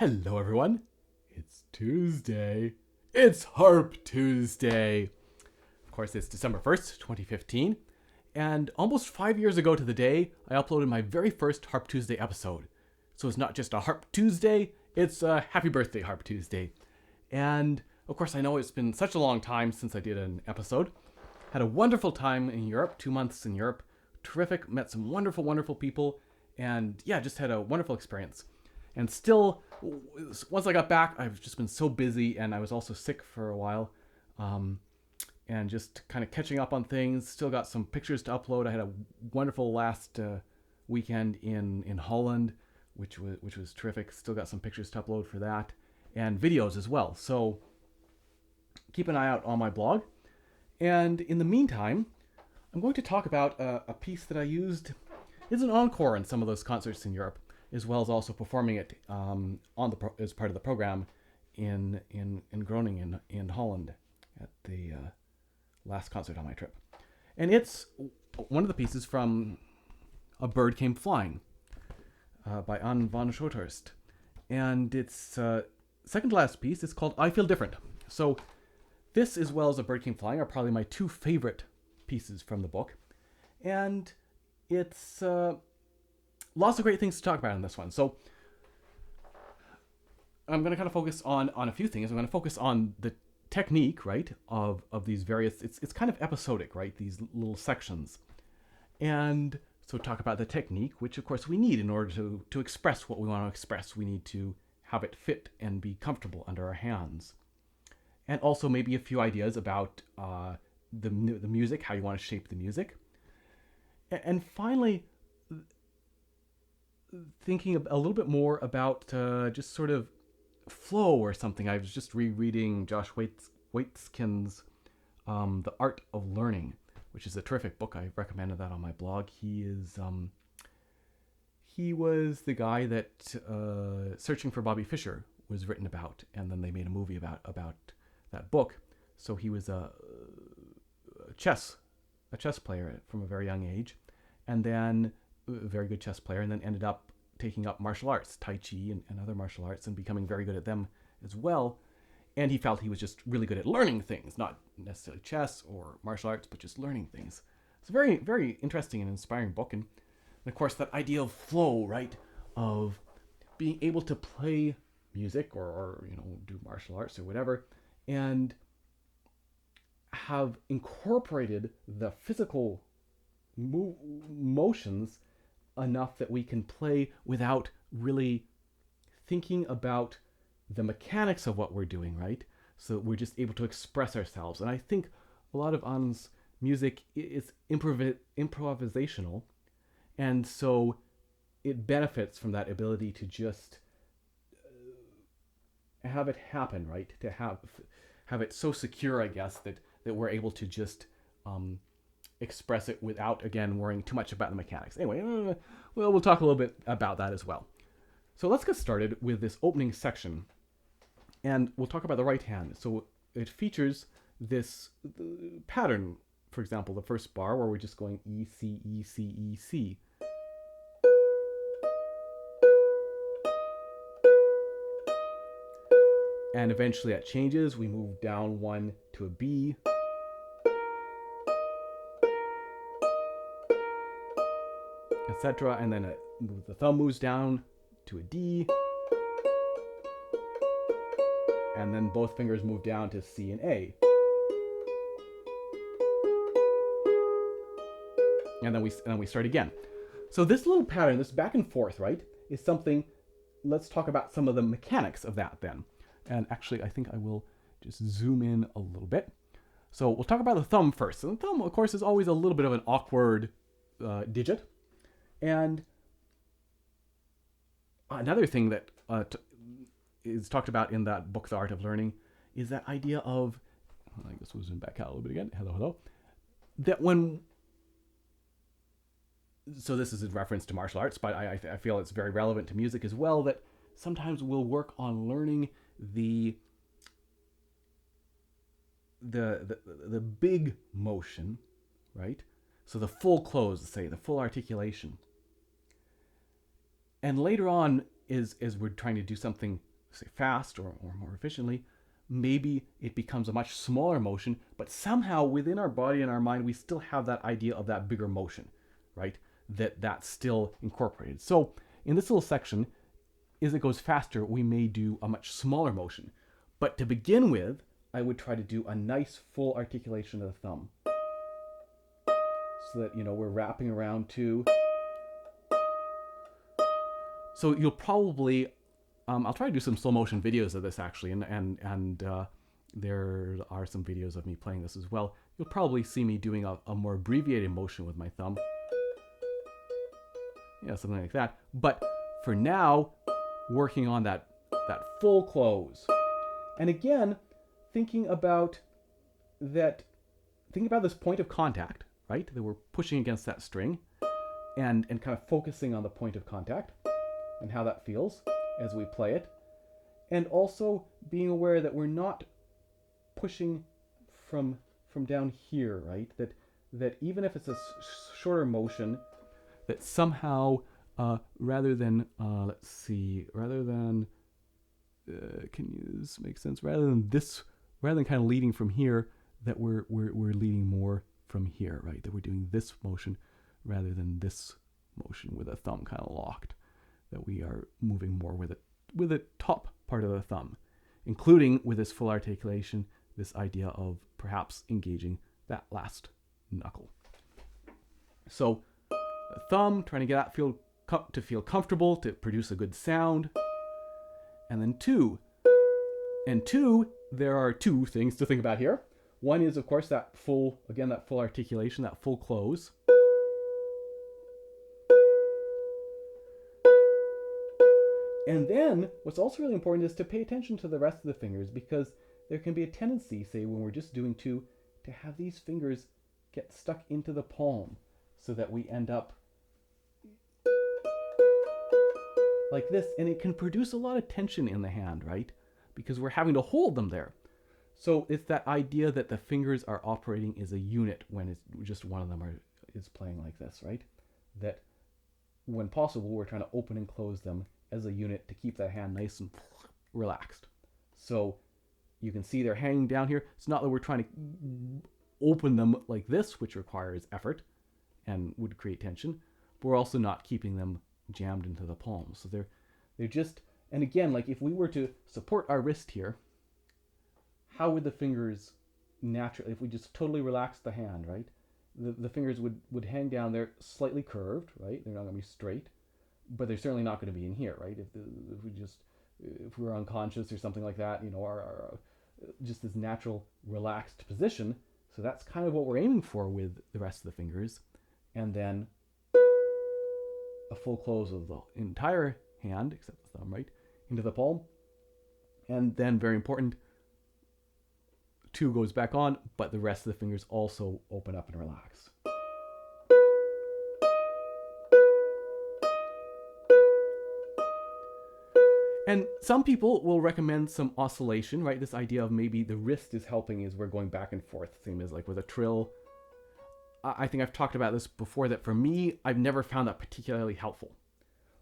Hello, everyone. It's Tuesday. It's Harp Tuesday. Of course, it's December 1st, 2015. And almost 5 years ago to the day, I uploaded my very first Harp Tuesday episode. So it's not just a Harp Tuesday, it's a happy birthday Harp Tuesday. And of course, I know it's been such a long time since I did an episode. Had a wonderful time in Europe, 2 months in Europe. Terrific, met some wonderful people. And yeah, just had a wonderful experience. And still, once I got back, I've just been so busy, and I was also sick for a while, and just kind of catching up on things. Still got some pictures to upload. I had a wonderful last weekend in Holland, which was terrific. Still got some pictures to upload for that, and videos as well. So keep an eye out on my blog. And in the meantime, I'm going to talk about a piece that I used. It's an encore in some of those concerts in Europe, as well as also performing it as part of the program in Groningen in Holland at the last concert on my trip. And it's one of the pieces from A Bird Came Flying by Anne Vanschothorst. And its second to last piece is called I Feel Different. So this, as well as A Bird Came Flying, are probably my two favorite pieces from the book. And it's lots of great things to talk about in this one. So I'm going to kind of focus on a few things. I'm going to focus on the technique, right, of these various, it's kind of episodic, right, these little sections. And so talk about the technique, which of course we need in order to express what we want to express. We need to have it fit and be comfortable under our hands. And also maybe a few ideas about the music, how you want to shape the music. And finally, thinking a little bit more about just sort of flow or something. I was just rereading Josh Waitzkin's The Art of Learning, which is a terrific book. I recommended that on my blog. He was the guy that Searching for Bobby Fischer was written about, and then they made a movie about that book. So he was a chess player from a very young age, and then a very good chess player, and then ended up taking up martial arts, Tai Chi and other martial arts, and becoming very good at them as well. And he felt he was just really good at learning things, not necessarily chess or martial arts, but just learning things. It's a very, very interesting and inspiring book. And of course, that idea of flow, right, of being able to play music or do martial arts or whatever, and have incorporated the physical motions enough that we can play without really thinking about the mechanics of what we're doing, right? So we're just able to express ourselves. And I think a lot of Anne's music is improvisational, and so it benefits from that ability to just have it happen, right? To have it so secure, I guess, that we're able to just express it without, again, worrying too much about the mechanics. Anyway, we'll talk a little bit about that as well. So let's get started with this opening section, and we'll talk about the right hand. So it features this pattern, for example, the first bar where we're just going E, C, E, C, E, C. And eventually that changes. We move down one to a B. Etc. And then the thumb moves down to a D. And then both fingers move down to C and A. And then we start again. So this little pattern, this back and forth, right, is something. Let's talk about some of the mechanics of that then. And actually, I think I will just zoom in a little bit. So we'll talk about the thumb first. So the thumb, of course, is always a little bit of an awkward digit. And another thing that is talked about in that book, The Art of Learning, is that idea of, I guess we'll zoom back out a little bit again. Hello. That so this is in reference to martial arts, but I feel it's very relevant to music as well, that sometimes we'll work on learning the big motion, right? So the full close, say, the full articulation. And later on, as we're trying to do something say fast or more efficiently, maybe it becomes a much smaller motion, but somehow within our body and our mind, we still have that idea of that bigger motion, right? That's still incorporated. So in this little section, as it goes faster, we may do a much smaller motion. But to begin with, I would try to do a nice full articulation of the thumb. So that, we're wrapping around too. So you'll probably, I'll try to do some slow motion videos of this actually, and there are some videos of me playing this as well. You'll probably see me doing a more abbreviated motion with my thumb. Yeah, something like that. But for now, working on that full close. And again, thinking about this point of contact, right? That we're pushing against that string and kind of focusing on the point of contact and how that feels as we play it. And also being aware that we're not pushing from down here, right? That even if it's a shorter motion, that somehow rather than kind of leading from here, that we're leading more from here, right? That we're doing this motion rather than this motion with a thumb kind of locked. That we are moving more with the top part of the thumb, including with this full articulation, this idea of perhaps engaging that last knuckle. So the thumb, trying to get that to feel comfortable, to produce a good sound. And then two, there are two things to think about here. One is, of course, that full articulation, that full close. And then what's also really important is to pay attention to the rest of the fingers, because there can be a tendency, say when we're just doing two, to have these fingers get stuck into the palm so that we end up like this, and it can produce a lot of tension in the hand, right? Because we're having to hold them there. So it's that idea that the fingers are operating as a unit when it's just one of them is playing like this, right? That when possible, we're trying to open and close them as a unit to keep that hand nice and relaxed. So you can see they're hanging down here. It's not that we're trying to open them like this, which requires effort and would create tension, but we're also not keeping them jammed into the palm. So they're just, and again, like if we were to support our wrist here, how would the fingers naturally, if we just totally relax the hand, right? The fingers would hang down there slightly curved, right? They're not going to be straight, but they're certainly not going to be in here, right? If we were unconscious or something like that, our just this natural relaxed position. So that's kind of what we're aiming for with the rest of the fingers. And then a full close of the entire hand, except the thumb, right, into the palm. And then, very important, two goes back on, but the rest of the fingers also open up and relax. And some people will recommend some oscillation, right? This idea of maybe the wrist is helping as we're going back and forth, same as like with a trill. I think I've talked about this before, that for me, I've never found that particularly helpful.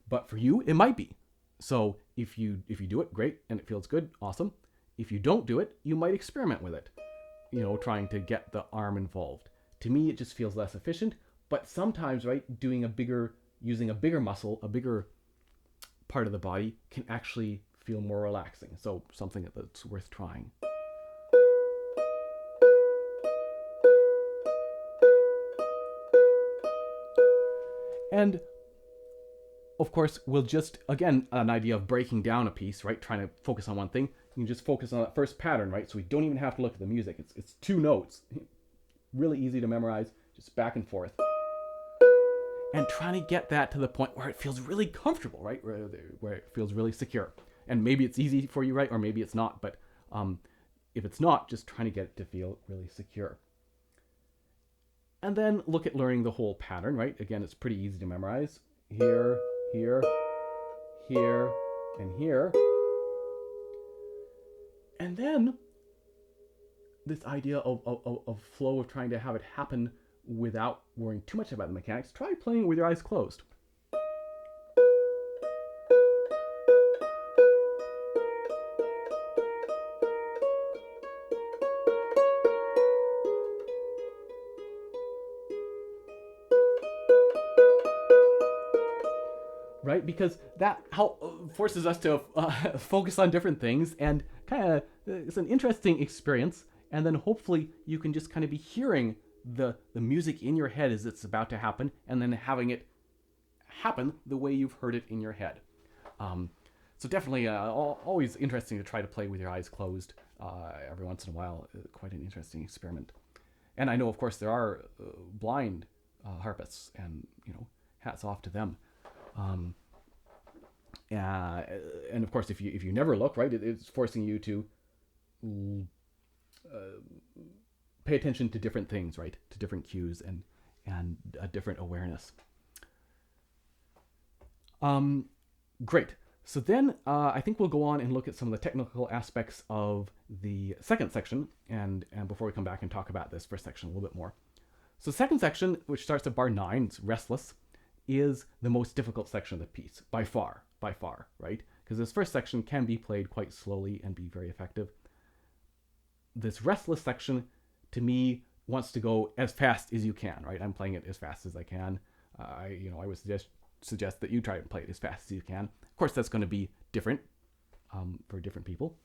But for you, it might be. So if you do it, great, and it feels good, awesome. If you don't do it, you might experiment with it, trying to get the arm involved. To me, it just feels less efficient, but sometimes, right, using a bigger muscle, a bigger part of the body can actually feel more relaxing. So something that's worth trying. And of course, we'll just, again, an idea of breaking down a piece, right? Trying to focus on one thing. You can just focus on that first pattern, right? So we don't even have to look at the music. It's two notes. Really easy to memorize, just back and forth. And trying to get that to the point where it feels really comfortable, right? Where it feels really secure. And maybe it's easy for you, right? Or maybe it's not. But if it's not, just trying to get it to feel really secure. And then look at learning the whole pattern, right? Again, it's pretty easy to memorize. Here, here, here, and here. And then this idea of flow, of trying to have it happen without worrying too much about the mechanics. Try playing with your eyes closed. right? Because that forces us to focus on different things, and kind of it's an interesting experience. And then hopefully you can just kind of be hearing the music in your head as it's about to happen, and then having it happen the way you've heard it in your head. So definitely always interesting to try to play with your eyes closed every once in a while. Quite an interesting experiment. And I know, of course, there are blind harpists, and hats off to them. And of course, if you never look, right, it's forcing you to pay attention to different things, right, to different cues and a different awareness. Great. So then I think we'll go on and look at some of the technical aspects of the second section, and before we come back and talk about this first section a little bit more. So the second section, which starts at bar 9, it's restless, is the most difficult section of the piece, by far, right? Because this first section can be played quite slowly and be very effective. This restless section, to me, wants to go as fast as you can, right? I'm playing it as fast as I can. I would suggest that you try and play it as fast as you can. Of course, that's going to be different for different people,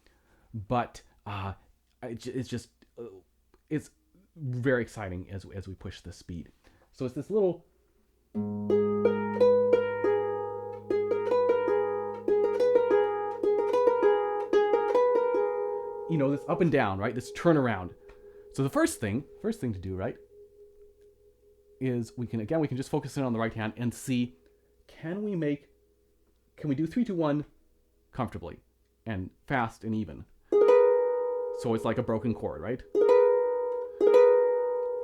but it's very exciting as we push the speed. So it's this little this up and down, right? This turnaround. So the first thing to do, right, is we can just focus in on the right hand and see, can we do 3, 2, 1 comfortably and fast and even? So it's like a broken chord, right?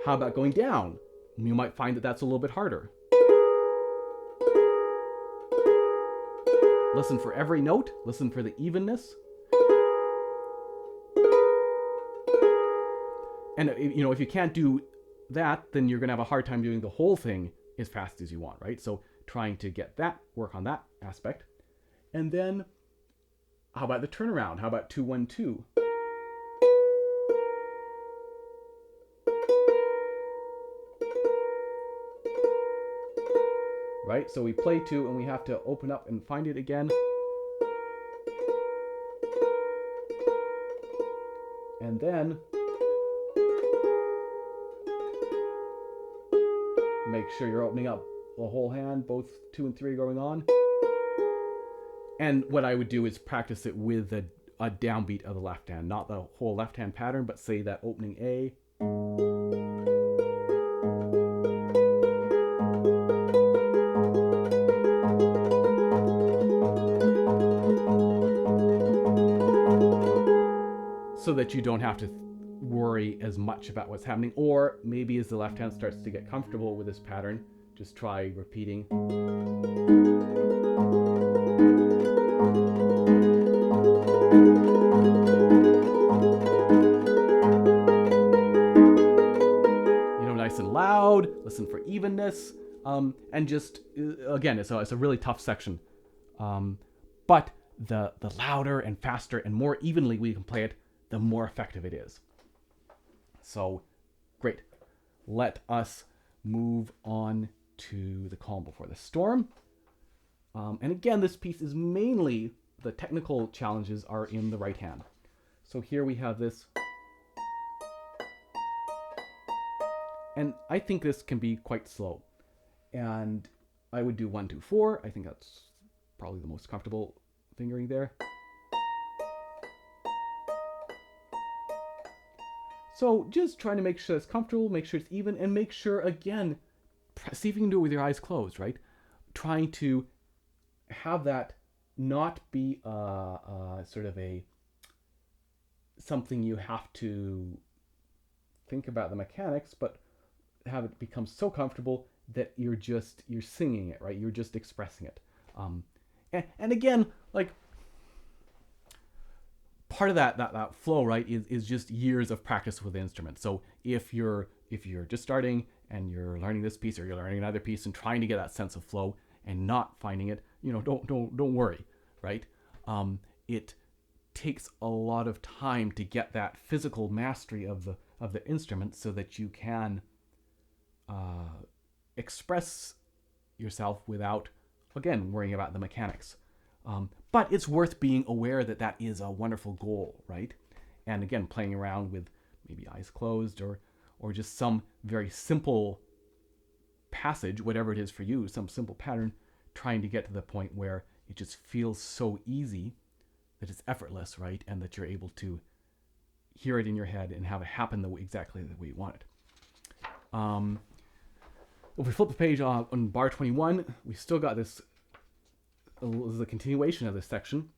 How about going down? You might find that that's a little bit harder. Listen for every note, listen for the evenness. And if you can't do that, then you're going to have a hard time doing the whole thing as fast as you want, right? So trying to work on that aspect. And then how about the turnaround? How about 2, 1, 2? Right? So we play 2 and we have to open up and find it again. And then make sure you're opening up the whole hand, both 2 and 3 going on. And what I would do is practice it with a downbeat of the left hand, not the whole left hand pattern, but say that opening A. So that you don't have to worry as much about what's happening. Or maybe as the left hand starts to get comfortable with this pattern, just try repeating. Nice and loud, listen for evenness, and just, again, it's a really tough section. But the louder and faster and more evenly we can play it, the more effective it is. So, great. Let us move on to the calm before the storm. And again, this piece is mainly, the technical challenges are in the right hand. So here we have this. And I think this can be quite slow. And I would do 1, 2, 4. I think that's probably the most comfortable fingering there. So just trying to make sure it's comfortable, make sure it's even, and make sure, again, see if you can do it with your eyes closed, right? Trying to have that not be sort of something you have to think about the mechanics, but have it become so comfortable that you're singing it, right? You're just expressing it. And again, like, part of that flow, right, is just years of practice with the instrument. So if you're just starting and you're learning this piece, or you're learning another piece and trying to get that sense of flow and not finding it, don't worry, right? It takes a lot of time to get that physical mastery of the instrument so that you can express yourself without again, worrying about the mechanics. But it's worth being aware that that is a wonderful goal, right? And again, playing around with maybe eyes closed or just some very simple passage, whatever it is for you, some simple pattern, trying to get to the point where it just feels so easy that it's effortless, right? And that you're able to hear it in your head and have it happen exactly the way you want it. If we flip the page on bar 21, we still got this. This is a continuation of this section.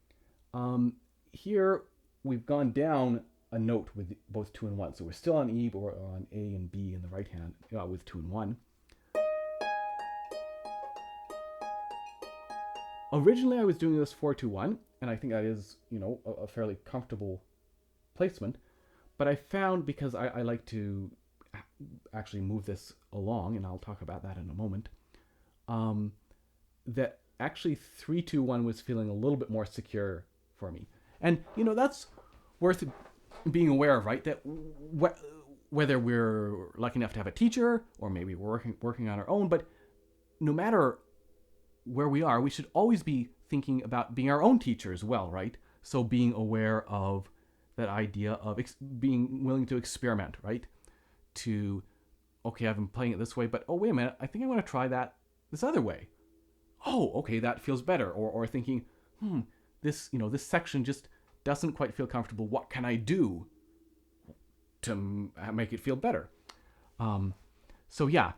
Here we've gone down a note with both 2 and 1. So we're still on E, but we're on A and B in the right hand with 2 and 1. Originally I was doing this 4-2-1, and I think that is, a fairly comfortable placement. But I found, because I like to actually move this along, and I'll talk about that in a moment, that actually 3-2-1 was feeling a little bit more secure for me. And, that's worth being aware of, right? That whether we're lucky enough to have a teacher, or maybe we're working on our own, but no matter where we are, we should always be thinking about being our own teacher as well, right? So being aware of that idea of being willing to experiment, right? Okay, I've been playing it this way, but wait a minute, I think I want to try that this other way. Oh, okay, that feels better. Or thinking, this section just doesn't quite feel comfortable. What can I do to make it feel better? So yeah,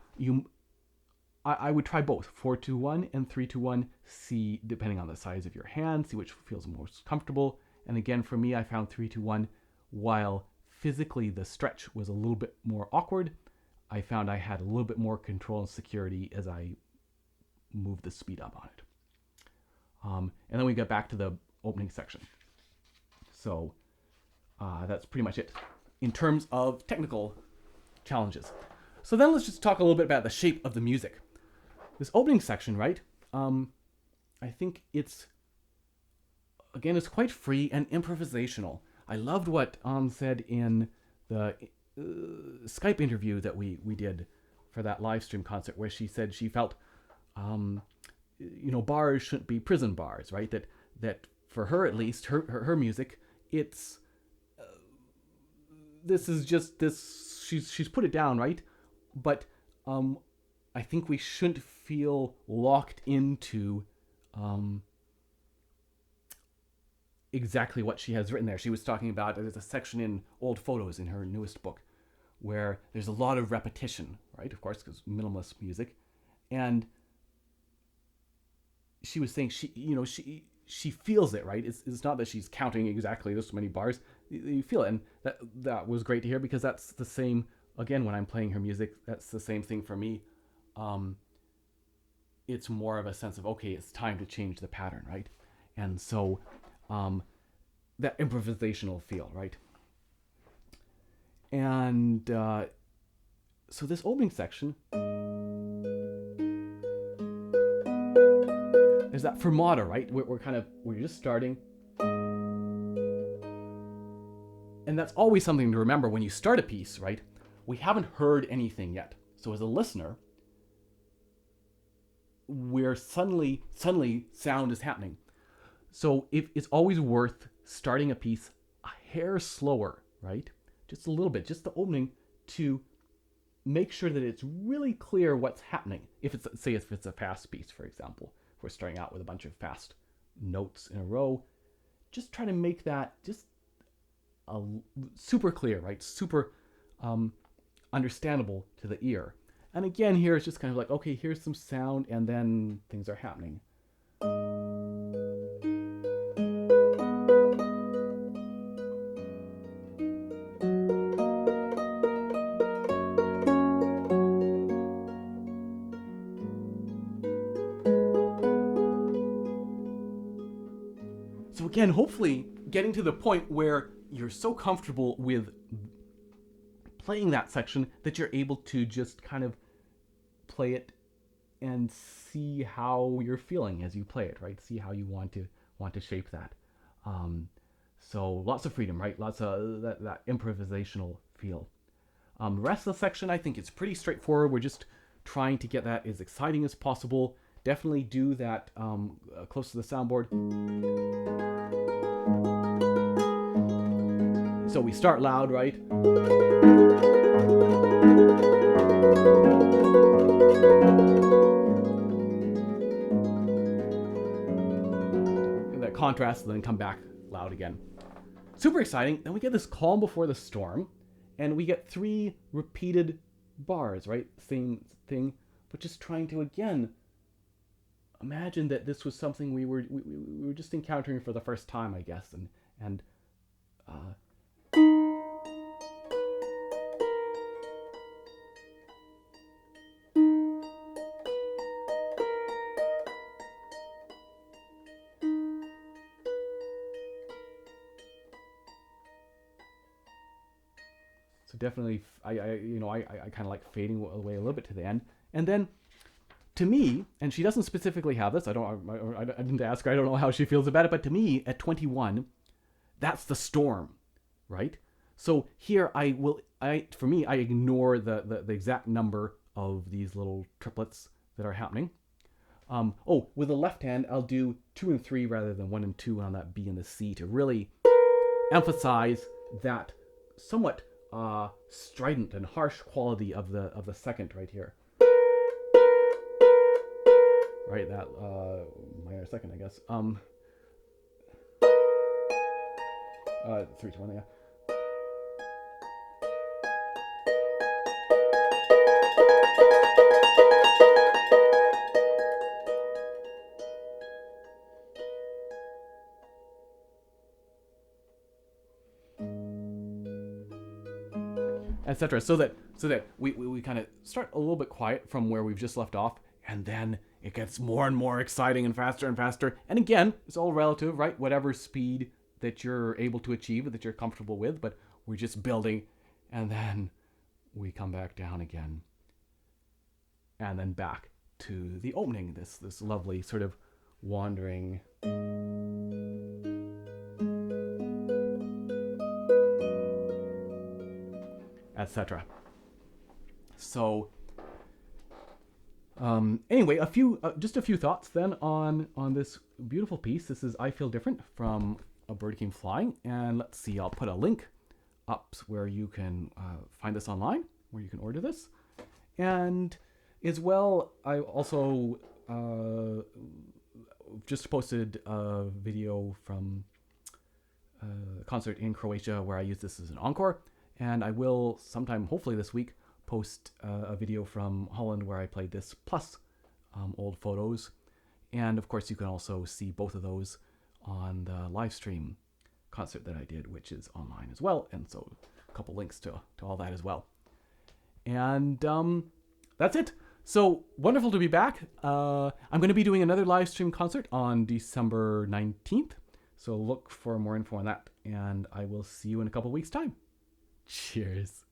I would try both 4-2-1 and 3-2-1. See, depending on the size of your hand, see which feels most comfortable. And again, for me, I found 3-2-1, while physically the stretch was a little bit more awkward, I found I had a little bit more control and security as I moved the speed up on it. And then we get back to the opening section. So that's pretty much it in terms of technical challenges. So then let's just talk a little bit about the shape of the music. This opening section, right? I think it's quite free and improvisational. I loved what Anne said in the Skype interview that we did for that live stream concert, where she said she felt, bars shouldn't be prison bars, right? That for her, at least, her music, it's this is just this. She's put it down, right? But I think we shouldn't feel locked into exactly what she has written there. She was talking about, there's a section in old photos in her newest book where there's a lot of repetition, right? Of course, because minimalist music. And she was saying she feels it, right? It's not that she's counting exactly this many bars. You feel it. And that was great to hear, because that's the same, again, when I'm playing her music, that's the same thing for me. It's more of a sense of, okay, it's time to change the pattern, right? And so that improvisational feel, right? And so this opening section, there's that fermata, right? We're just starting. And that's always something to remember when you start a piece, right? We haven't heard anything yet. So as a listener, where suddenly sound is happening. So it's always worth starting a piece a hair slower, right? Just a little bit, just the opening, to make sure that it's really clear what's happening. If it's a fast piece, for example, if we're starting out with a bunch of fast notes in a row, just try to make that just super clear, right? Super understandable to the ear. And again, here it's just kind of like, okay, here's some sound, and then things are happening. So again, hopefully getting to the point where you're so comfortable with playing that section that you're able to just kind of play it and see how you're feeling as you play it, right? See how you want to shape that. So lots of freedom, right? Lots of that improvisational feel. Restless section, I think it's pretty straightforward. We're just trying to get that as exciting as possible, definitely do that close to the soundboard. So we start loud, right? And that contrast, and then come back loud again. Super exciting. Then we get this calm before the storm, and we get 3 repeated bars, right? Same thing, but just trying to, again, imagine that this was something we were just encountering for the first time, I guess, and so definitely, I kind of like fading away a little bit to the end, and then to me, and she doesn't specifically have this. I didn't ask her. I don't know how she feels about it, but to me, at 21, that's the storm, right? So here I ignore the exact number of these little triplets that are happening. With the left hand, I'll do 2 and 3 rather than 1 and 2 on that B and the C to really emphasize that somewhat strident and harsh quality of the second right here. Right, that minor second, I guess. 3 to 1, yeah. Etc. So that we kind of start a little bit quiet from where we've just left off, and then it gets more and more exciting and faster and faster. And again, it's all relative, right? Whatever speed that you're able to achieve, that you're comfortable with, but we're just building, and then we come back down again, and then back to the opening, this lovely sort of wandering etc. So anyway, just a few thoughts then on this beautiful piece. This is I Feel Different from A Bird Came Flying, and let's see, I'll put a link up where you can find this online, where you can order this. And as well, I also just posted a video from a concert in Croatia where I use this as an encore, and I will sometime, hopefully this week, post a video from Holland where I played this, plus old photos. And of course, you can also see both of those on the live stream concert that I did, which is online as well. And so a couple links to all that as well. And that's it. So wonderful to be back. I'm going to be doing another live stream concert on December 19th. So look for more info on that. And I will see you in a couple weeks' time. Cheers.